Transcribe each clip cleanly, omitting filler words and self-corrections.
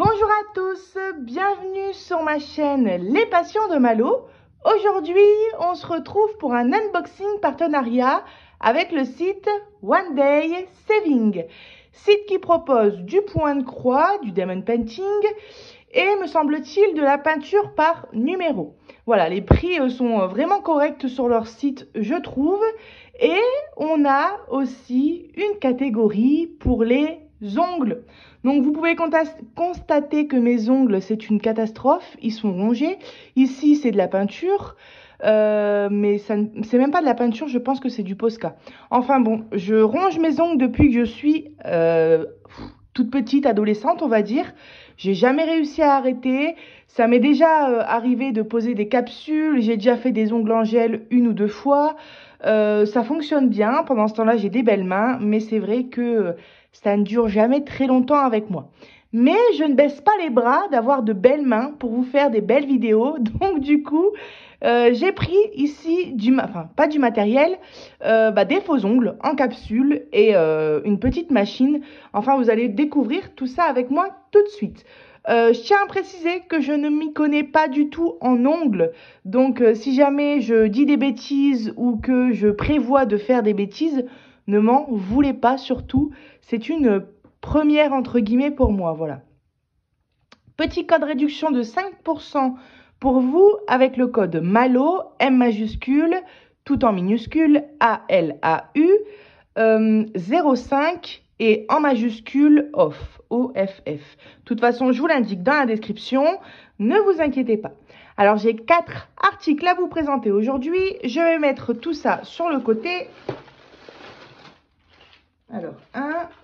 Bonjour à tous, bienvenue sur ma chaîne Les Passions de Malo. Aujourd'hui, on se retrouve pour un unboxing partenariat avec le site One Day Saving, site qui propose du point de croix, du diamond painting et, me semble-t-il, de la peinture par numéro. Voilà, les prix sont vraiment corrects sur leur site, je trouve. Et on a aussi une catégorie pour les ongles. Donc vous pouvez constater que mes ongles, c'est une catastrophe. Ils sont rongés. Ici, c'est de la peinture. Mais c'est même pas de la peinture, je pense que c'est du Posca. Enfin bon, je ronge mes ongles depuis que je suis toute petite, adolescente, on va dire. J'ai jamais réussi à arrêter. Ça m'est déjà arrivé de poser des capsules. J'ai déjà fait des ongles en gel 1 ou 2 fois. Ça fonctionne bien. Pendant ce temps-là, j'ai des belles mains. Mais c'est vrai que ça ne dure jamais très longtemps avec moi. Mais je ne baisse pas les bras d'avoir de belles mains pour vous faire des belles vidéos. Donc du coup, j'ai pris ici pas du matériel, des faux ongles en capsule et une petite machine. Enfin, vous allez découvrir tout ça avec moi tout de suite. Je tiens à préciser que je ne m'y connais pas du tout en ongles. Donc, si jamais je dis des bêtises ou que je prévois de faire des bêtises, ne m'en voulez pas surtout. C'est une première entre guillemets pour moi, voilà. Petit code réduction de 5% pour vous avec le code MALO, M majuscule, tout en minuscule, ALAU, 05 et en majuscule OFF, OFF. De toute façon, je vous l'indique dans la description, ne vous inquiétez pas. Alors, j'ai 4 articles à vous présenter aujourd'hui. Je vais mettre tout ça sur le côté. Alors,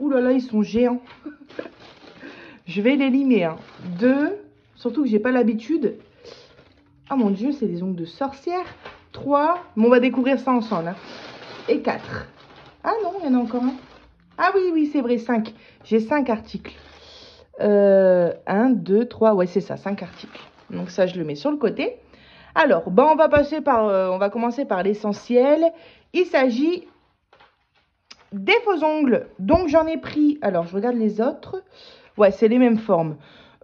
oulala, ils sont géants. Je vais les limer. 2, surtout que j'ai pas l'habitude. Ah mon Dieu, c'est des ongles de sorcière. 3, bon, on va découvrir ça ensemble. Et 4. Ah non, il y en a encore un. Ah oui, c'est vrai, 5. J'ai 5 articles. 1, 2, 3, ouais, c'est ça, 5 articles. Donc ça, je le mets sur le côté. Alors, on va commencer par l'essentiel. Il s'agit des faux ongles. Donc, j'en ai pris, alors, je regarde les autres. Ouais, c'est les mêmes formes.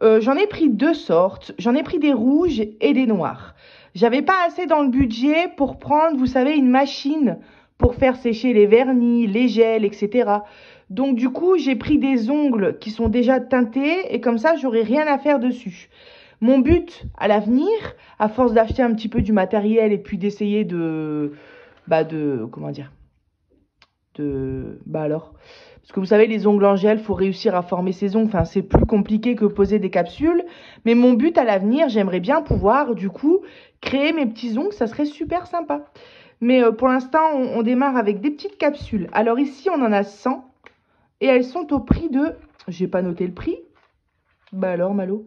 J'en ai pris 2 sortes. J'en ai pris des rouges et des noirs. J'avais pas assez dans le budget pour prendre, vous savez, une machine pour faire sécher les vernis, les gels, etc. Donc, du coup, j'ai pris des ongles qui sont déjà teintés et comme ça, j'aurai rien à faire dessus. Mon but à l'avenir, à force d'acheter un petit peu du matériel et puis d'essayer parce que vous savez, les ongles en gel, faut réussir à former ses ongles. Enfin, c'est plus compliqué que poser des capsules. Mais mon but à l'avenir, j'aimerais bien pouvoir, du coup, créer mes petits ongles. Ça serait super sympa. Mais pour l'instant, on démarre avec des petites capsules. Alors ici, on en a 100. Et elles sont au prix de... J'ai pas noté le prix. Alors, Malo.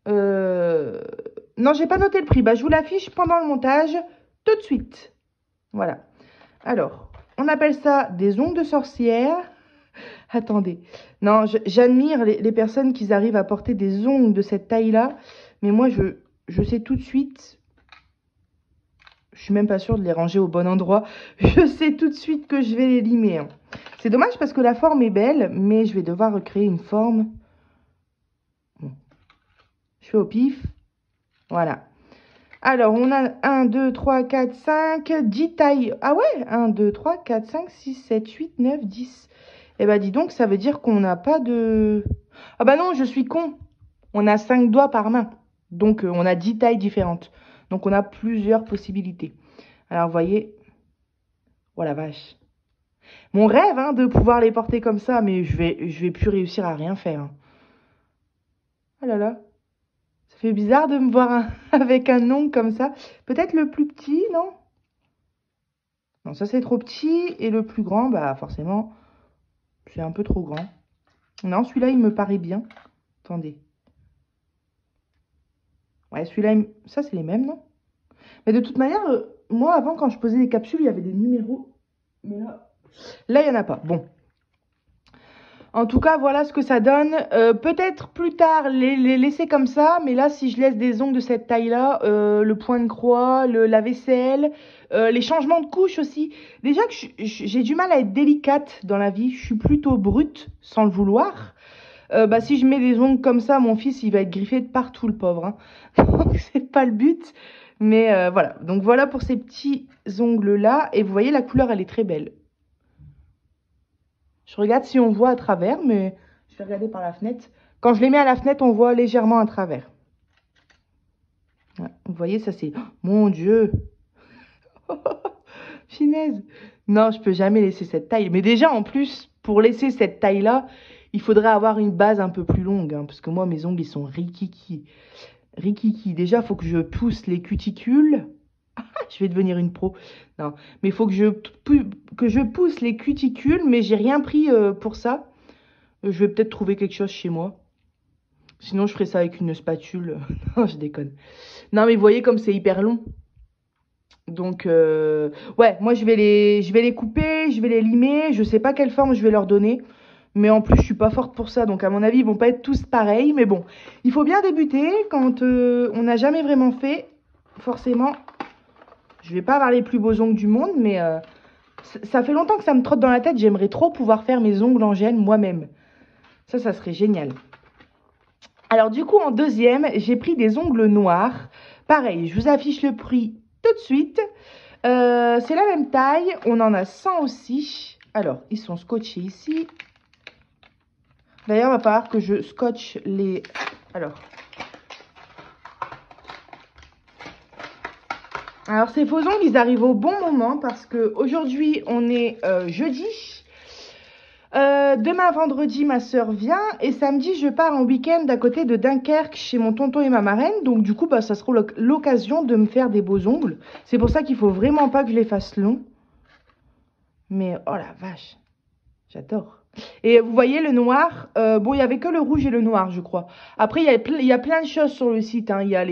Non, j'ai pas noté le prix. Je vous l'affiche pendant le montage tout de suite. Voilà. Alors... On appelle ça des ongles de sorcière. Attendez. Non, j'admire les personnes qui arrivent à porter des ongles de cette taille-là. Mais moi, je sais tout de suite. Je suis même pas sûre de les ranger au bon endroit. Je sais tout de suite que je vais les limer. C'est dommage parce que la forme est belle. Mais je vais devoir recréer une forme. Bon. Je fais au pif. Voilà. Alors, on a 1, 2, 3, 4, 5, 10 tailles. Ah ouais, 1, 2, 3, 4, 5, 6, 7, 8, 9, 10. Eh ben, dis donc, ça veut dire qu'on n'a pas de... Ah bah non, je suis con. On a 5 doigts par main. Donc, on a 10 tailles différentes. Donc, on a plusieurs possibilités. Alors, vous voyez... Oh la vache. Mon rêve, de pouvoir les porter comme ça, mais je vais plus réussir à rien faire. Oh là là. Ça fait bizarre de me voir avec un ongle comme ça. Peut-être le plus petit, non? Non, ça c'est trop petit. Et le plus grand, forcément, c'est un peu trop grand. Non, celui-là, il me paraît bien. Attendez. Ouais, celui-là, ça c'est les mêmes, non? Mais de toute manière, moi, avant, quand je posais des capsules, il y avait des numéros. Mais là, il n'y en a pas. Bon. En tout cas, voilà ce que ça donne. Peut-être plus tard les laisser comme ça. Mais là, si je laisse des ongles de cette taille-là, le point de croix, la vaisselle, les changements de couches aussi. Déjà que j'ai du mal à être délicate dans la vie. Je suis plutôt brute, sans le vouloir. Bah, si je mets des ongles comme ça, mon fils, il va être griffé de partout, le pauvre. Hein. Donc, c'est pas le but. Mais voilà. Donc, voilà pour ces petits ongles-là. Et vous voyez, la couleur, elle est très belle. Je regarde si on voit à travers, mais je vais regarder par la fenêtre. Quand je les mets à la fenêtre, on voit légèrement à travers. Voilà. Vous voyez, ça c'est... Oh, mon Dieu. Finesse. Non, je peux jamais laisser cette taille. Mais déjà, en plus, pour laisser cette taille-là, il faudrait avoir une base un peu plus longue. Hein, parce que moi, mes ongles, ils sont rikiki. Rikiki. Déjà, il faut que je pousse les cuticules. Ah, je vais devenir une pro. Non, mais il faut que je pousse les cuticules. Mais j'ai rien pris pour ça. Je vais peut-être trouver quelque chose chez moi. Sinon, je ferai ça avec une spatule. Non, je déconne. Non, mais vous voyez comme c'est hyper long. Donc, ouais, moi, je vais les couper, je vais les limer. Je sais pas quelle forme je vais leur donner. Mais en plus, je suis pas forte pour ça. Donc, à mon avis, ils vont pas être tous pareils. Mais bon, il faut bien débuter quand on n'a jamais vraiment fait. Forcément, je vais pas avoir les plus beaux ongles du monde. Mais ça fait longtemps que ça me trotte dans la tête. J'aimerais trop pouvoir faire mes ongles en gel moi-même. Ça serait génial. Alors du coup, en deuxième, j'ai pris des ongles noirs. Pareil, je vous affiche le prix tout de suite. C'est la même taille. On en a 100 aussi. Alors, ils sont scotchés ici. D'ailleurs, il va falloir que je scotche les... Alors ces faux ongles, ils arrivent au bon moment parce qu'aujourd'hui, on est jeudi. Demain vendredi, ma soeur vient et samedi, je pars en week-end à côté de Dunkerque chez mon tonton et ma marraine. Donc du coup, bah, ça sera l'occasion de me faire des beaux ongles. C'est pour ça qu'il faut vraiment pas que je les fasse longs. Mais oh la vache, j'adore. Et vous voyez le noir, bon, il n'y avait que le rouge et le noir, je crois. Après, il y a plein de choses sur le site. Hein. Il y a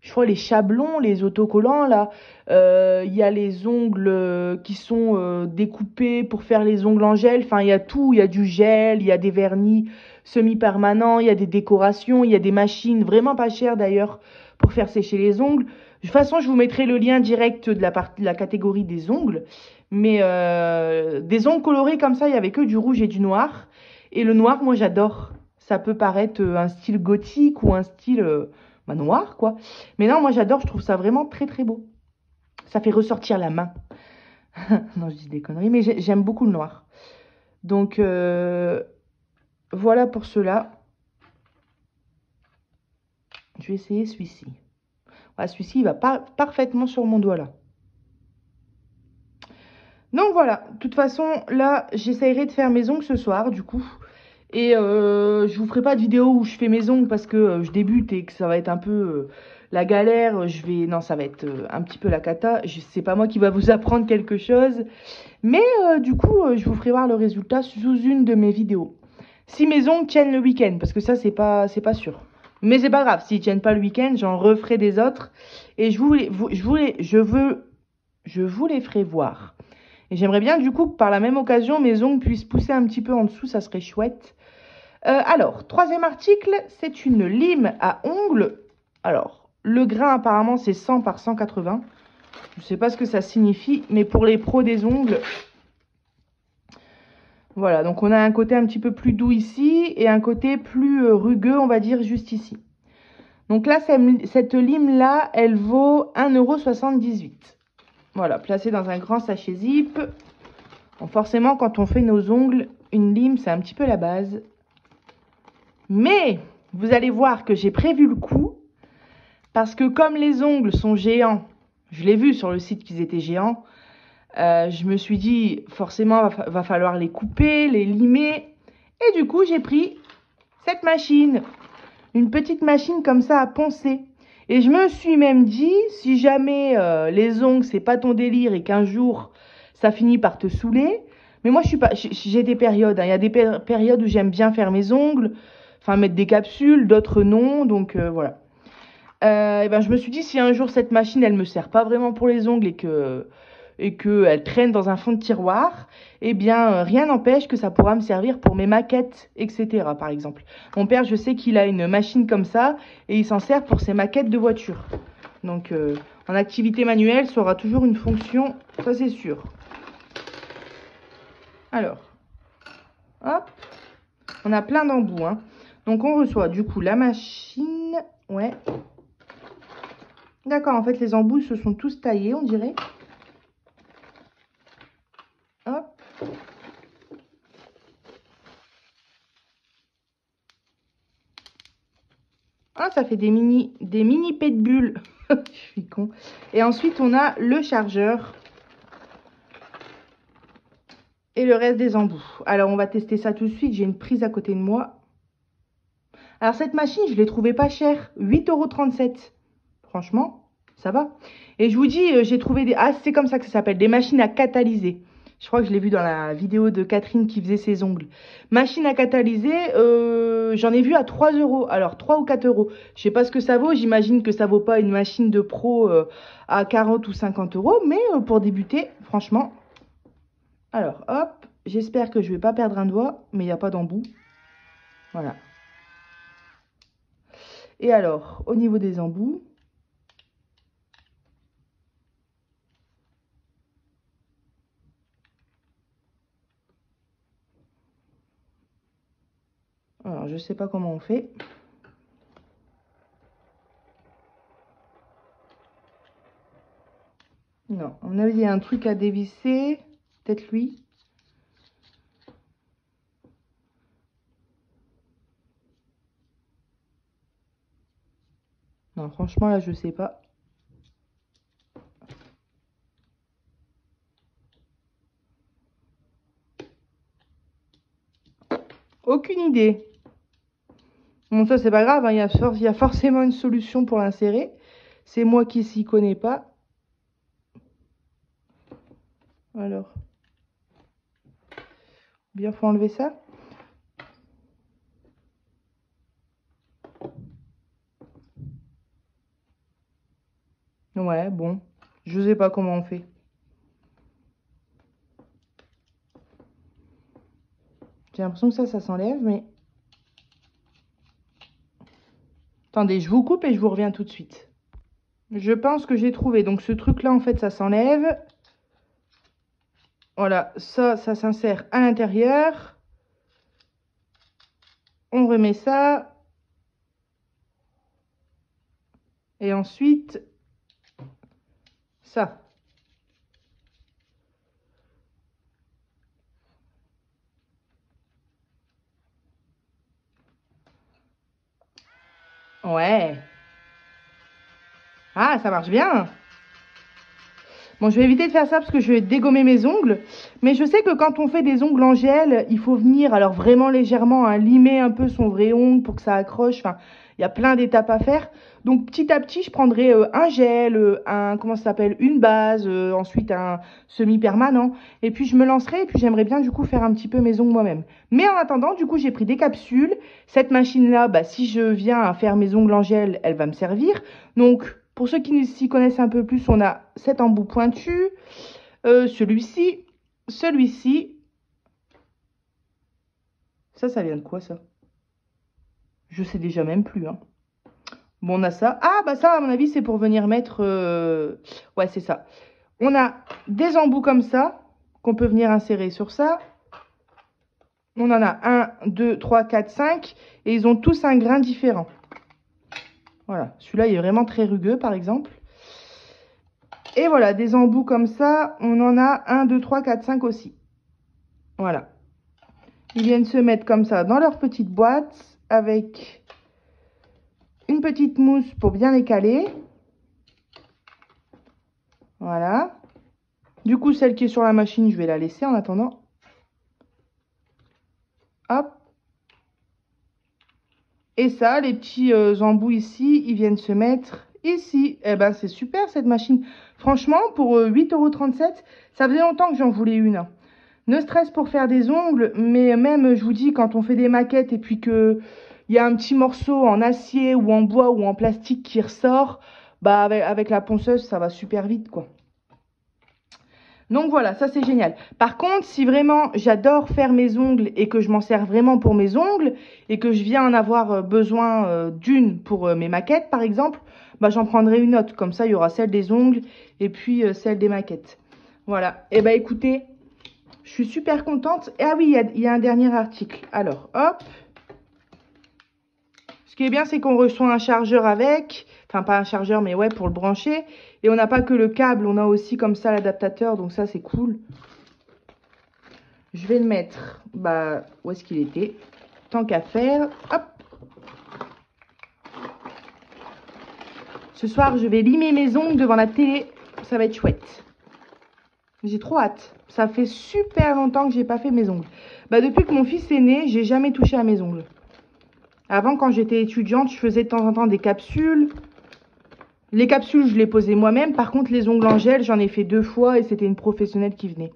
je crois les chablons, les autocollants là. Il y a les ongles qui sont découpés pour faire les ongles en gel. Enfin, il y a tout. Il y a du gel, il y a des vernis semi-permanents, il y a des décorations, il y a des machines vraiment pas chères d'ailleurs pour faire sécher les ongles. De toute façon, je vous mettrai le lien direct de la catégorie des ongles. Mais des ongles colorés comme ça, il n'y avait que du rouge et du noir. Et le noir, moi, j'adore. Ça peut paraître un style gothique ou un style noir, quoi. Mais non, moi, j'adore. Je trouve ça vraiment très, très beau. Ça fait ressortir la main. Non, je dis des conneries, mais j'aime beaucoup le noir. Donc, voilà pour cela. Je vais essayer celui-ci. Voilà, celui-ci, il va parfaitement sur mon doigt, là. Donc voilà, de toute façon, là, j'essayerai de faire mes ongles ce soir, du coup. Et je vous ferai pas de vidéo où je fais mes ongles parce que je débute et que ça va être un peu la galère. Non, ça va être un petit peu la cata. C'est pas moi qui va vous apprendre quelque chose. Mais du coup, je vous ferai voir le résultat sous une de mes vidéos. Si mes ongles tiennent le week-end, parce que ça, c'est pas sûr. Mais c'est pas grave, s'ils tiennent pas le week-end, j'en referai des autres. Et je vous les ferai voir. Et j'aimerais bien du coup que par la même occasion, mes ongles puissent pousser un petit peu en dessous, ça serait chouette. Alors, troisième article, c'est une lime à ongles. Alors, le grain apparemment c'est 100 par 180. Je ne sais pas ce que ça signifie, mais pour les pros des ongles... Voilà, donc on a un côté un petit peu plus doux ici et un côté plus rugueux, on va dire, juste ici. Donc là, cette lime-là, elle vaut 1,78 €. Voilà, placée dans un grand sachet zip. Bon, forcément, quand on fait nos ongles, une lime, c'est un petit peu la base. Mais, vous allez voir que j'ai prévu le coup. Parce que comme les ongles sont géants, je l'ai vu sur le site qu'ils étaient géants, je me suis dit, forcément, va falloir les couper, les limer. Et du coup, j'ai pris cette machine. Une petite machine comme ça à poncer. Et je me suis même dit, si jamais les ongles, c'est pas ton délire et qu'un jour, ça finit par te saouler. Mais moi, j'ai des périodes. Hein. Il y a des périodes où j'aime bien faire mes ongles, enfin mettre des capsules, d'autres non. Donc voilà. Et ben, je me suis dit, si un jour cette machine, elle me sert pas vraiment pour les ongles et que elle traîne dans un fond de tiroir, eh bien, rien n'empêche que ça pourra me servir pour mes maquettes, etc., par exemple. Mon père, je sais qu'il a une machine comme ça, et il s'en sert pour ses maquettes de voitures. Donc, en activité manuelle, ça aura toujours une fonction, ça c'est sûr. Alors, hop. On a plein d'embouts, hein. Donc, on reçoit du coup la machine. Ouais. D'accord, en fait, les embouts se sont tous taillés, on dirait. Hop. Ah, ça fait des mini pets de bulles. Je suis con. Et ensuite, on a le chargeur. Et le reste des embouts. Alors, on va tester ça tout de suite. J'ai une prise à côté de moi. Alors, cette machine, je l'ai trouvée pas chère. 8,37 €. Franchement, ça va. Et je vous dis, j'ai trouvé des... Ah, c'est comme ça que ça s'appelle. Des machines à catalyser. Je crois que je l'ai vu dans la vidéo de Catherine qui faisait ses ongles. Machine à catalyser, j'en ai vu à 3 €. Alors, 3 ou 4 €. Je sais pas ce que ça vaut. J'imagine que ça vaut pas une machine de pro à 40 ou 50 €. Mais pour débuter, franchement... Alors, hop, j'espère que je ne vais pas perdre un doigt, mais il n'y a pas d'embout. Voilà. Et alors, au niveau des embouts, alors je ne sais pas comment on fait. Non, on avait dit un truc à dévisser, peut-être lui. Non, franchement, là, je sais pas. Aucune idée. Bon, ça, c'est pas grave, hein, il y a forcément une solution pour l'insérer. C'est moi qui s'y connais pas. Alors, bien, faut enlever ça. Ouais, bon, je sais pas comment on fait. J'ai l'impression que ça s'enlève, mais... Attendez, je vous coupe et je vous reviens tout de suite. Je pense que j'ai trouvé. Donc, ce truc-là, en fait, ça s'enlève. Voilà, ça s'insère à l'intérieur. On remet ça. Et ensuite, ça. Ouais. Ah, ça marche bien. Bon, je vais éviter de faire ça parce que je vais dégommer mes ongles. Mais je sais que quand on fait des ongles en gel, il faut venir, alors vraiment légèrement, hein, limer un peu son vrai ongle pour que ça accroche. Enfin, il y a plein d'étapes à faire. Donc, petit à petit, je prendrai un gel, comment ça s'appelle, une base, ensuite un semi-permanent. Et puis, je me lancerai et puis j'aimerais bien, du coup, faire un petit peu mes ongles moi-même. Mais en attendant, du coup, j'ai pris des capsules. Cette machine-là, bah, si je viens à faire mes ongles en gel, elle va me servir. Donc, pour ceux qui s'y connaissent un peu plus, on a cet embout pointu, celui-ci, celui-ci. Ça vient de quoi, ça? Je sais déjà même plus, hein. Bon, on a ça. Ah, bah ça, à mon avis, c'est pour venir mettre... Ouais, c'est ça. On a des embouts comme ça, qu'on peut venir insérer sur ça. On en a 1, 2, 3, 4, 5. Et ils ont tous un grain différent. Voilà. Celui-là, il est vraiment très rugueux, par exemple. Et voilà, des embouts comme ça, on en a 1, 2, 3, 4, 5 aussi. Voilà. Ils viennent se mettre comme ça dans leur petite boîte avec une petite mousse pour bien les caler. Voilà. Du coup, celle qui est sur la machine, je vais la laisser en attendant. Hop. Et ça, les petits embouts ici, ils viennent se mettre ici. Eh ben, c'est super cette machine. Franchement, pour 8,37 €, ça faisait longtemps que j'en voulais une, hein. Ne stress pour faire des ongles, mais même, je vous dis, quand on fait des maquettes et puis que il y a un petit morceau en acier ou en bois ou en plastique qui ressort, bah avec la ponceuse, ça va super vite, quoi. Donc voilà, ça c'est génial. Par contre, si vraiment j'adore faire mes ongles et que je m'en sers vraiment pour mes ongles et que je viens en avoir besoin d'une pour mes maquettes, par exemple, bah j'en prendrai une autre. Comme ça, il y aura celle des ongles et puis celle des maquettes. Voilà. Et bah écoutez... Je suis super contente. Et ah oui, il y a un dernier article. Alors, hop. Ce qui est bien, c'est qu'on reçoit un chargeur avec. Enfin, pas un chargeur, mais ouais, pour le brancher. Et on n'a pas que le câble, on a aussi comme ça l'adaptateur. Donc ça, c'est cool. Je vais le mettre, bah, où est-ce qu'il était? Tant qu'à faire, hop. Ce soir, je vais limer mes ongles devant la télé. Ça va être chouette. J'ai trop hâte. Ça fait super longtemps que j'ai pas fait mes ongles. Bah, depuis que mon fils est né, j'ai jamais touché à mes ongles. Avant, quand j'étais étudiante, je faisais de temps en temps des capsules. Les capsules, je les posais moi-même. Par contre, les ongles en gel, j'en ai fait 2 fois et c'était une professionnelle qui venait.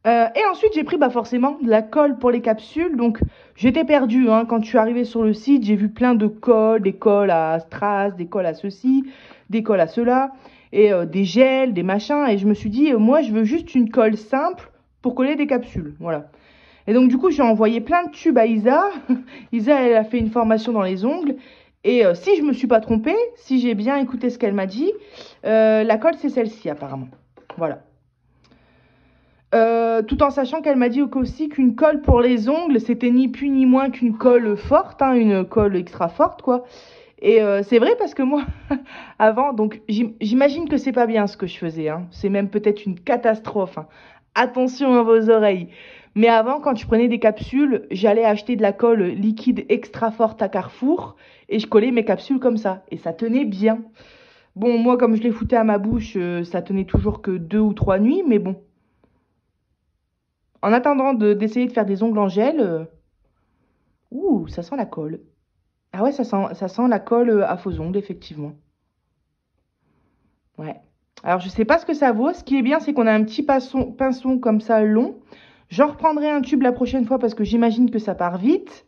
Et ensuite, j'ai pris forcément de la colle pour les capsules. Donc, j'étais perdue. Hein. Quand je suis arrivée sur le site, j'ai vu plein de colles. Des colles à strass, des colles à ceci, des colles à cela. Et des gels, des machins. Et je me suis dit, moi, je veux juste une colle simple pour coller des capsules. Voilà. Et donc, du coup, j'ai envoyé plein de tubes à Isa. Isa, elle a fait une formation dans les ongles. Et si je me suis pas trompée, si j'ai bien écouté ce qu'elle m'a dit, la colle, c'est celle-ci, apparemment. Voilà. Tout en sachant qu'elle m'a dit aussi qu'une colle pour les ongles, c'était ni plus ni moins qu'une colle forte, hein, une colle extra forte, quoi. Et c'est vrai parce que moi, avant, donc j'imagine que c'est pas bien ce que je faisais, hein. C'est même peut-être une catastrophe, hein. Attention à vos oreilles. Mais avant, quand je prenais des capsules, j'allais acheter de la colle liquide extra forte à Carrefour et je collais mes capsules comme ça. Et ça tenait bien. Bon, moi, comme je les foutais à ma bouche, ça tenait toujours que 2 ou 3 nuits, mais bon. En attendant d'essayer de faire des ongles en gel, ouh, ça sent la colle. Ah ouais, ça sent la colle à faux ongles, effectivement. Ouais. Alors, je sais pas ce que ça vaut. Ce qui est bien, c'est qu'on a un petit pinceau comme ça long. J'en reprendrai un tube la prochaine fois parce que j'imagine que ça part vite.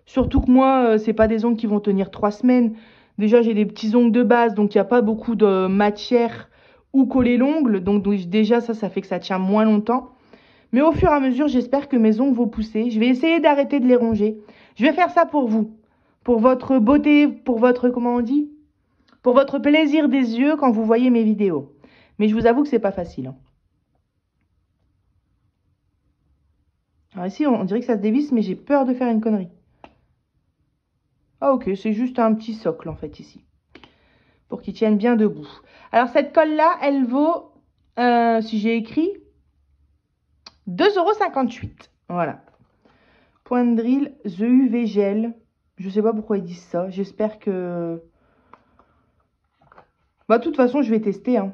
Surtout que moi, c'est pas des ongles qui vont tenir 3 semaines. Déjà, j'ai des petits ongles de base, donc il n'y a pas beaucoup de matière où coller l'ongle. Donc déjà, ça fait que ça tient moins longtemps. Mais au fur et à mesure, j'espère que mes ongles vont pousser. Je vais essayer d'arrêter de les ronger. Je vais faire ça pour vous. Pour votre beauté, pour votre, comment on dit? Pour votre plaisir des yeux quand vous voyez mes vidéos. Mais je vous avoue que c'est pas facile. Hein. Alors ici, on dirait que ça se dévisse, mais j'ai peur de faire une connerie. Ah ok, c'est juste un petit socle en fait ici. Pour qu'il tienne bien debout. Alors cette colle-là, elle vaut, si j'ai écrit, 2,58 €. Voilà. Point de drill, The UV Gel. Je sais pas pourquoi ils disent ça. J'espère que... Bah, de toute façon, je vais tester. Hein.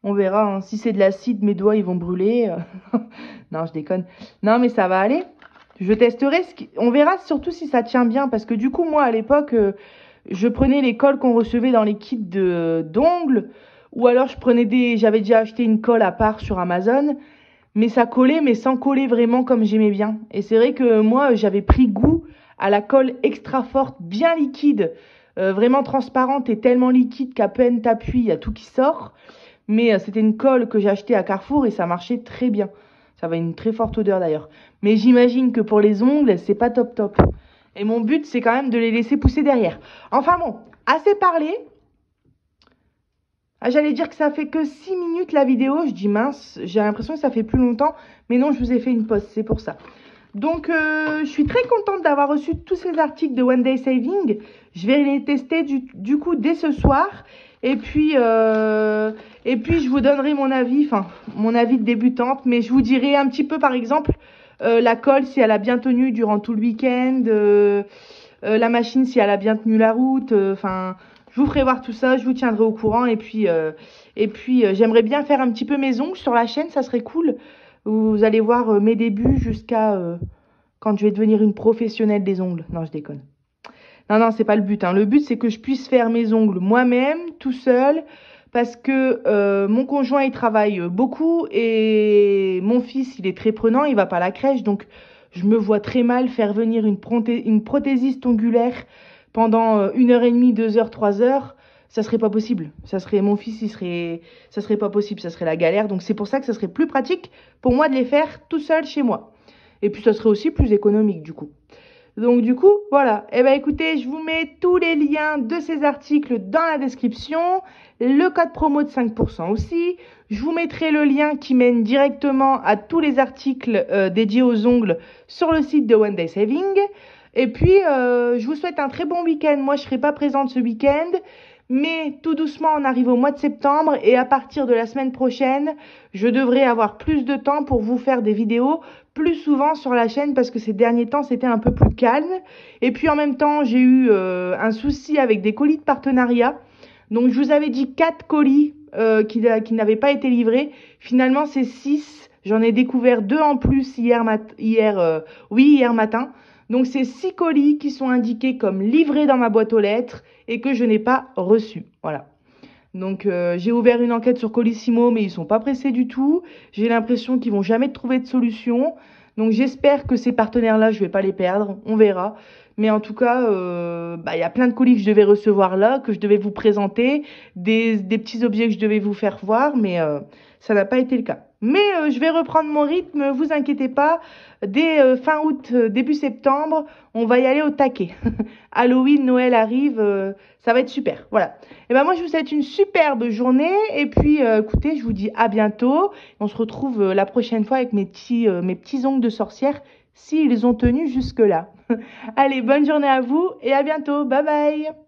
On verra. Hein. Si c'est de l'acide, mes doigts, ils vont brûler. Non, je déconne. Non, mais ça va aller. Je testerai. On verra surtout si ça tient bien. Parce que du coup, moi, à l'époque, je prenais les colles qu'on recevait dans les kits d'ongles. Ou alors, j'avais déjà acheté une colle à part sur Amazon. Mais ça collait, mais sans coller vraiment comme j'aimais bien. Et c'est vrai que moi, j'avais pris goût à la colle extra forte, bien liquide, vraiment transparente et tellement liquide qu'à peine t'appuies, il y a tout qui sort. Mais c'était une colle que j'ai achetée à Carrefour et ça marchait très bien. Ça avait une très forte odeur d'ailleurs. Mais j'imagine que pour les ongles, c'est pas top top. Et mon but, c'est quand même de les laisser pousser derrière. Enfin bon, assez parlé. Ah, j'allais dire que ça fait que 6 minutes la vidéo. Je dis mince, j'ai l'impression que ça fait plus longtemps. Mais non, je vous ai fait une pause, c'est pour ça. Donc, je suis très contente d'avoir reçu tous ces articles de One Day Saving. Je vais les tester du coup dès ce soir. Et puis, je vous donnerai mon avis, enfin, mon avis de débutante. Mais je vous dirai un petit peu, par exemple, la colle, si elle a bien tenu durant tout le week-end. La machine, si elle a bien tenu la route. Enfin... Je vous ferai voir tout ça, je vous tiendrai au courant. Et puis, j'aimerais bien faire un petit peu mes ongles sur la chaîne, ça serait cool. Vous allez voir mes débuts jusqu'à quand je vais devenir une professionnelle des ongles. Non, je déconne. Non, c'est pas le but. Hein. Le but, c'est que je puisse faire mes ongles moi-même, tout seul. Parce que mon conjoint, il travaille beaucoup. Et mon fils, il est très prenant, il va pas à la crèche. Donc, je me vois très mal faire venir une prothésiste ongulaire pendant 1h30, 2h, 3h, ça serait pas possible. Ça serait mon fils, ça serait pas possible, ça serait la galère. Donc c'est pour ça que ça serait plus pratique pour moi de les faire tout seul chez moi. Et puis ça serait aussi plus économique du coup. Donc du coup, voilà. Eh ben écoutez, je vous mets tous les liens de ces articles dans la description, le code promo de 5% aussi. Je vous mettrai le lien qui mène directement à tous les articles dédiés aux ongles sur le site de One Day Saving. Et puis, je vous souhaite un très bon week-end. Moi, je ne serai pas présente ce week-end. Mais tout doucement, on arrive au mois de septembre et à partir de la semaine prochaine, je devrais avoir plus de temps pour vous faire des vidéos plus souvent sur la chaîne parce que ces derniers temps, c'était un peu plus calme. Et puis en même temps, j'ai eu un souci avec des colis de partenariat. Donc je vous avais dit 4 colis qui n'avaient pas été livrés. Finalement, c'est 6. J'en ai découvert 2 en plus hier matin. Donc c'est 6 colis qui sont indiqués comme livrés dans ma boîte aux lettres et que je n'ai pas reçus. Voilà. Donc j'ai ouvert une enquête sur Colissimo, mais ils sont pas pressés du tout. J'ai l'impression qu'ils vont jamais trouver de solution. Donc j'espère que ces partenaires-là, je vais pas les perdre. On verra. Mais en tout cas, y a plein de colis que je devais recevoir là, que je devais vous présenter, des petits objets que je devais vous faire voir, mais ça n'a pas été le cas. Mais je vais reprendre mon rythme, vous inquiétez pas. Dès fin août, début septembre, on va y aller au taquet. Halloween, Noël arrive, ça va être super. Voilà. Et ben moi, je vous souhaite une superbe journée. Et puis, écoutez, je vous dis à bientôt. On se retrouve la prochaine fois avec mes petits ongles de sorcière, s'ils ont tenu jusque-là. Allez, bonne journée à vous et à bientôt. Bye bye.